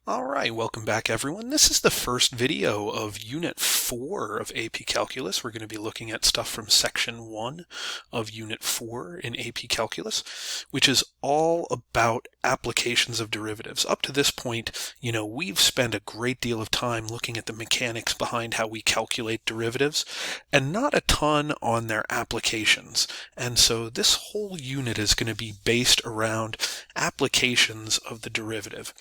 All right, welcome back everyone. This is the first video of Unit 4 of AP Calculus. We're going to be looking at stuff from Section 1 of Unit 4 in AP Calculus, which is all about applications of derivatives. Up to this point, we've spent a great deal of time looking at the mechanics behind how we calculate derivatives and not a ton on their applications. And so this whole unit is going to be based around applications of the derivative.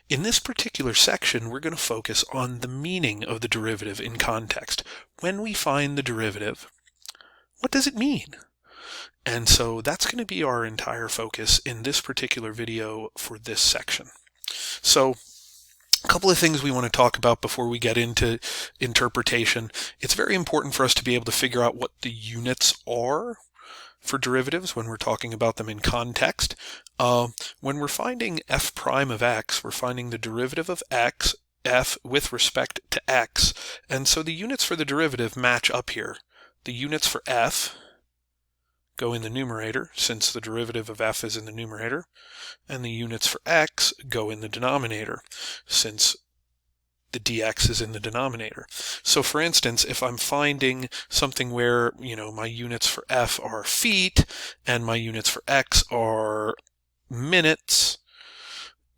In this particular section, we're going to focus on the meaning of the derivative in context. When we find the derivative, what does it mean? And so that's going to be our entire focus in this particular video for this section. So a couple of things we want to talk about before we get into interpretation. It's very important for us to be able to figure out what the units are for derivatives when we're talking about them in context. When we're finding f prime of x, we're finding the derivative of x, f, with respect to x. And so the units for the derivative match up here. The units for f go in the numerator, since the derivative of f is in the numerator, and the units for x go in the denominator, since the dx is in the denominator. So for instance, if I'm finding something where, my units for f are feet and my units for x are minutes,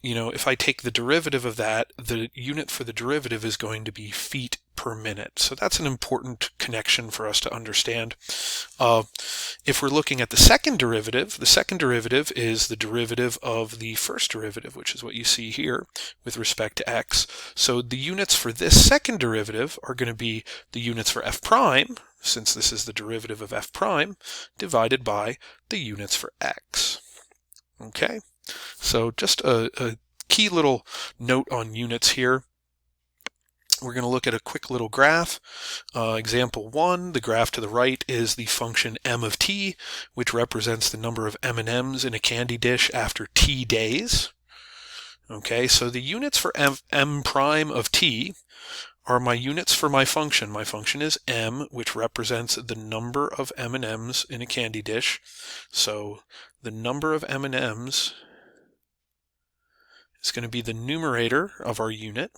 if I take the derivative of that, the unit for the derivative is going to be feet per minute. So that's an important connection for us to understand. If we're looking at the second derivative is the derivative of the first derivative, which is what you see here with respect to x. So the units for this second derivative are going to be the units for f prime, since this is the derivative of f prime, divided by the units for x. Okay, so just a key little note on units here. We're going to look at a quick little graph. Example 1, the graph to the right is the function m of t, which represents the number of M&Ms in a candy dish after t days. Okay, so the units for m prime of t are my units for my function. My function is m, which represents the number of M&Ms in a candy dish. So the number of M&Ms is going to be the numerator of our unit,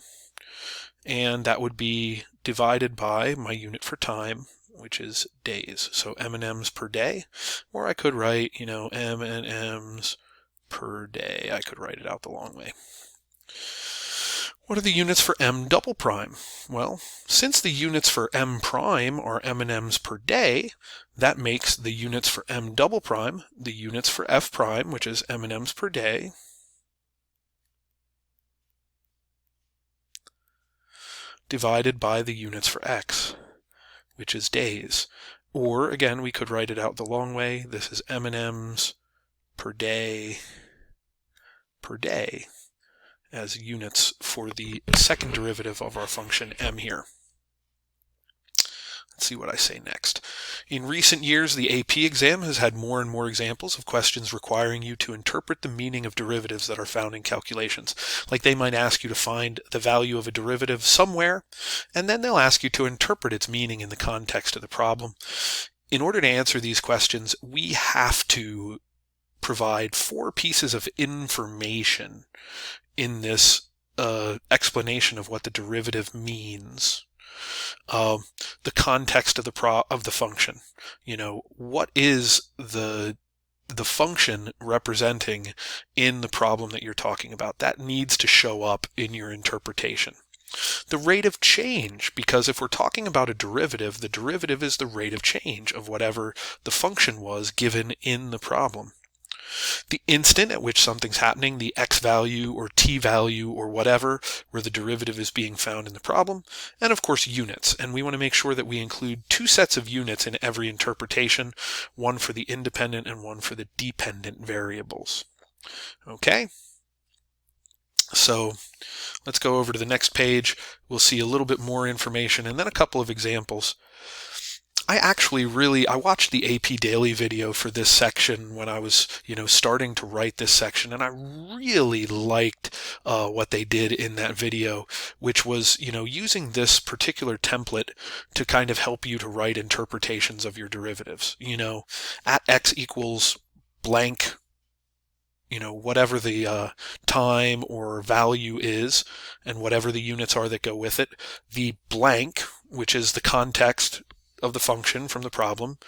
and that would be divided by my unit for time, which is days. So M&Ms per day, or I could write, M&Ms per day. I could write it out the long way. What are the units for m double prime? Well, since the units for m prime are M&Ms per day, that makes the units for m double prime the units for f prime, which is M&Ms per day, divided by the units for x, which is days. Or again, we could write it out the long way. This is M&Ms per day as units for the second derivative of our function m here. Let's see what I say next. In recent years, the AP exam has had more and more examples of questions requiring you to interpret the meaning of derivatives that are found in calculations. Like they might ask you to find the value of a derivative somewhere, and then they'll ask you to interpret its meaning in the context of the problem. In order to answer these questions, we have to provide 4 pieces of information in this explanation of what the derivative means. The context of the function. What is the function representing in the problem that you're talking about? That needs to show up in your interpretation. The rate of change, because if we're talking about a derivative, the derivative is the rate of change of whatever the function was given in the problem. The instant at which something's happening, the x value or t value or whatever, where the derivative is being found in the problem, and of course units. And we want to make sure that we include 2 sets of units in every interpretation, one for the independent and one for the dependent variables. Okay? So let's go over to the next page. We'll see a little bit more information and then a couple of examples. I watched the AP Daily video for this section when I was, starting to write this section, and I really liked what they did in that video, which was, using this particular template to kind of help you to write interpretations of your derivatives. At x equals blank, whatever the time or value is, and whatever the units are that go with it. The blank, which is the context of the function from the problem,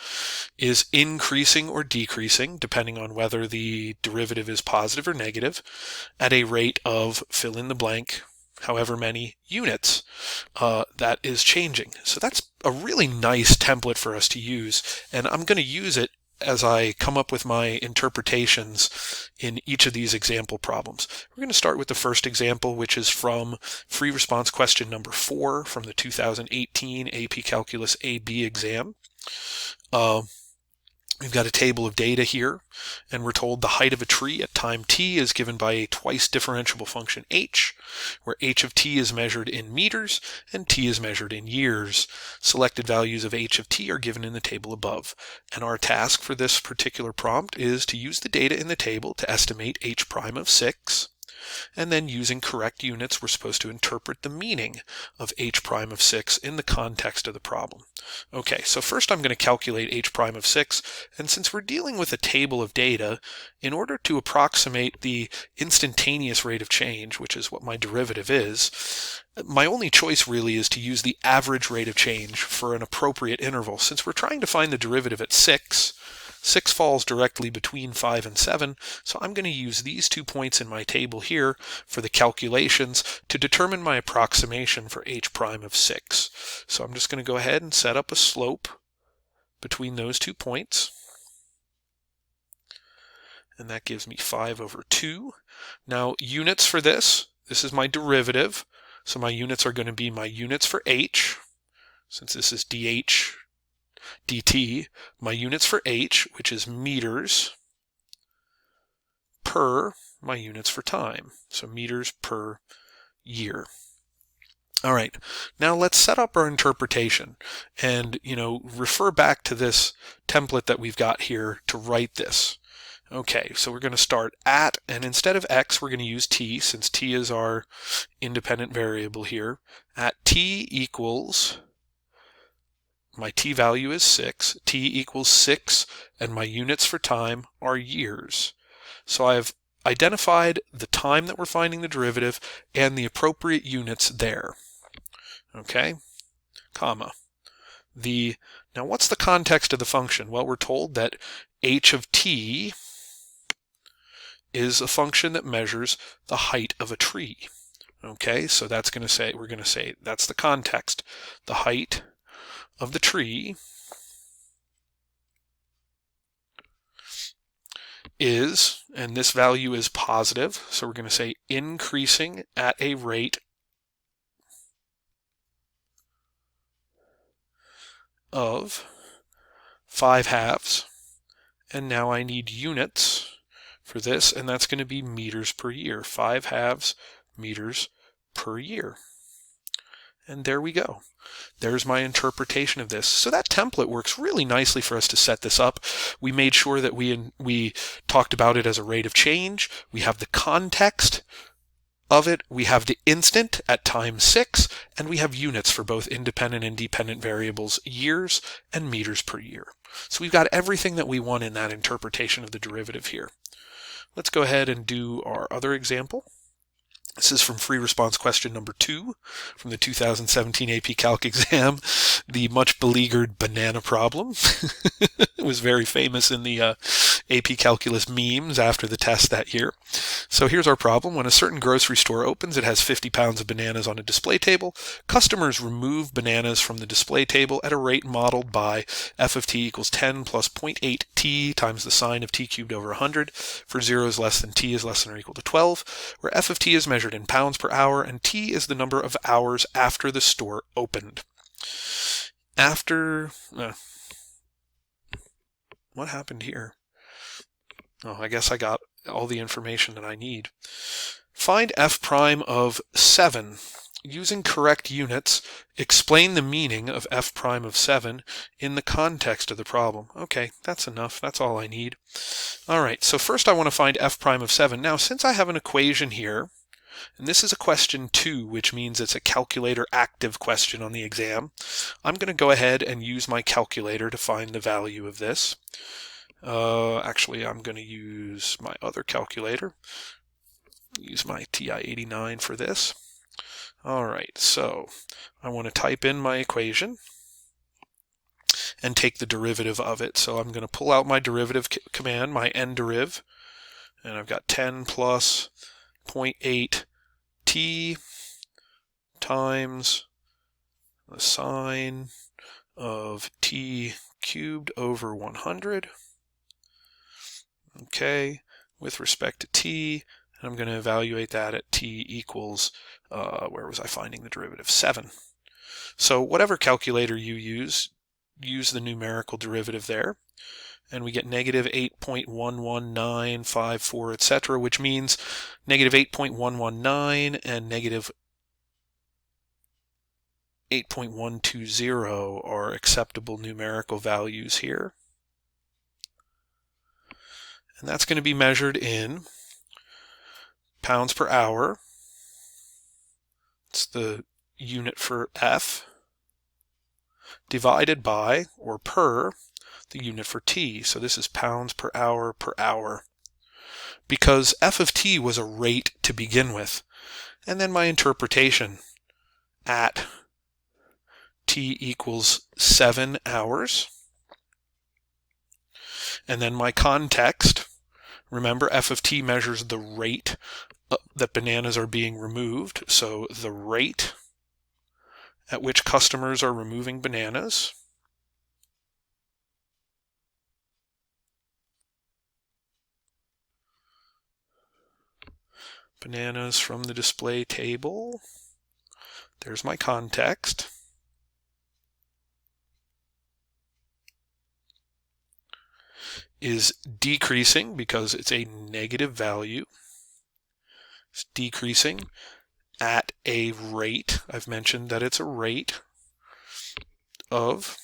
is increasing or decreasing, depending on whether the derivative is positive or negative, at a rate of fill in the blank, however many units that is changing. So that's a really nice template for us to use, and I'm going to use it as I come up with my interpretations in each of these example problems. We're going to start with the first example, which is from free response question number 4 from the 2018 AP Calculus AB exam. We've got a table of data here, and we're told the height of a tree at time t is given by a twice differentiable function h, where h of t is measured in meters and t is measured in years. Selected values of h of t are given in the table above, and our task for this particular prompt is to use the data in the table to estimate h prime of 6, and then using correct units we're supposed to interpret the meaning of h prime of 6 in the context of the problem. Okay, so first I'm going to calculate h prime of 6, and since we're dealing with a table of data, in order to approximate the instantaneous rate of change, which is what my derivative is, my only choice really is to use the average rate of change for an appropriate interval. Since we're trying to find the derivative at 6 falls directly between 5 and 7, so I'm going to use these 2 points in my table here for the calculations to determine my approximation for h prime of 6. So I'm just going to go ahead and set up a slope between those 2 points, and that gives me 5 over 2. Now units for this is my derivative, so my units are going to be my units for h, since this is dh dt, my units for h, which is meters, per my units for time, so meters per year. All right, now let's set up our interpretation and refer back to this template that we've got here to write this. Okay, so we're going to start at, and instead of x, we're going to use t, since t is our independent variable here. At t equals, my t value is 6, t equals 6, and my units for time are years. So I've identified the time that we're finding the derivative and the appropriate units there. Okay, comma. Now what's the context of the function? Well, we're told that h of t is a function that measures the height of a tree. Okay, so that's going to say, we're going to say that's the context. The height of the tree is, and this value is positive, so we're going to say increasing at a rate of 5/2, and now I need units for this, and that's going to be meters per year, 5/2 meters per year. And there we go. There's my interpretation of this. So that template works really nicely for us to set this up. We made sure that we talked about it as a rate of change. We have the context of it. We have the instant at time 6, and we have units for both independent and dependent variables, years and meters per year. So we've got everything that we want in that interpretation of the derivative here. Let's go ahead and do our other example. This is from free response question number 2 from the 2017 AP Calc exam, the much beleaguered banana problem. It was very famous in the AP Calculus memes after the test that year. So here's our problem. When a certain grocery store opens, it has 50 pounds of bananas on a display table. Customers remove bananas from the display table at a rate modeled by f of t equals 10 plus 0.8 t times the sine of t cubed over 100 for 0 is less than t is less than or equal to 12, where f of t is measured in pounds per hour and t is the number of hours after the store opened. What happened here? Oh, I guess I got all the information that I need. Find f prime of 7. Using correct units, explain the meaning of f prime of 7 in the context of the problem. Okay, that's enough. That's all I need. All right, so first I want to find f prime of 7. Now, since I have an equation here, and this is a question 2, which means it's a calculator active question on the exam, I'm going to go ahead and use my calculator to find the value of this. Actually, I'm going to use my other calculator. Use my TI-89 for this. All right, so I want to type in my equation and take the derivative of it. So I'm going to pull out my derivative command, my nderiv, and I've got 10 plus 0.8 t times the sine of t cubed over 100. Okay, with respect to t, and I'm going to evaluate that at t equals, where was I finding the derivative? 7. So whatever calculator you use the numerical derivative there, and we get negative 8.11954, etc., which means negative 8.119 and negative 8.120 are acceptable numerical values here. And that's going to be measured in pounds per hour. It's the unit for F, divided by, or per, the unit for T. So this is pounds per hour per hour. Because F of T was a rate to begin with. And then my interpretation at T equals 7 hours. And then my context, remember F of T measures the rate that bananas are being removed. So the rate at which customers are removing bananas. Bananas from the display table. There's my context. Is decreasing because it's a negative value. It's decreasing at a rate. I've mentioned that it's a rate of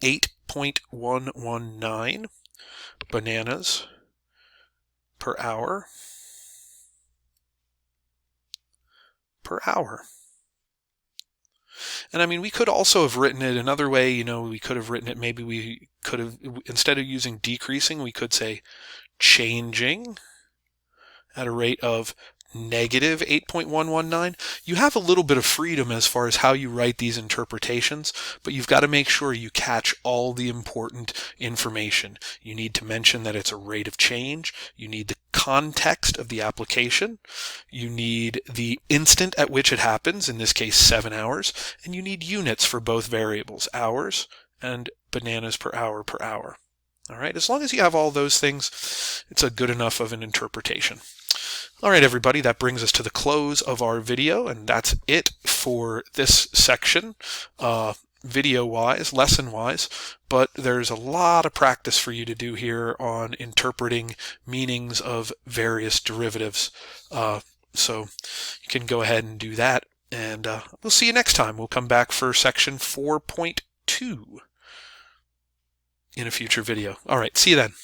8.119 bananas per hour. And I mean, we could also have written it another way. You know, we could have written it, maybe we could have, instead of using decreasing, we could say changing at a rate of negative 8.119. You have a little bit of freedom as far as how you write these interpretations, but you've got to make sure you catch all the important information. You need to mention that it's a rate of change. You need the context of the application. You need the instant at which it happens, in this case 7 hours, and you need units for both variables, hours and bananas per hour per hour. All right, as long as you have all those things, it's a good enough of an interpretation. All right, everybody, that brings us to the close of our video, and that's it for this section, video-wise, lesson-wise, but there's a lot of practice for you to do here on interpreting meanings of various derivatives. So you can go ahead and do that, and we'll see you next time. We'll come back for section 4.2 in a future video. All right, see you then.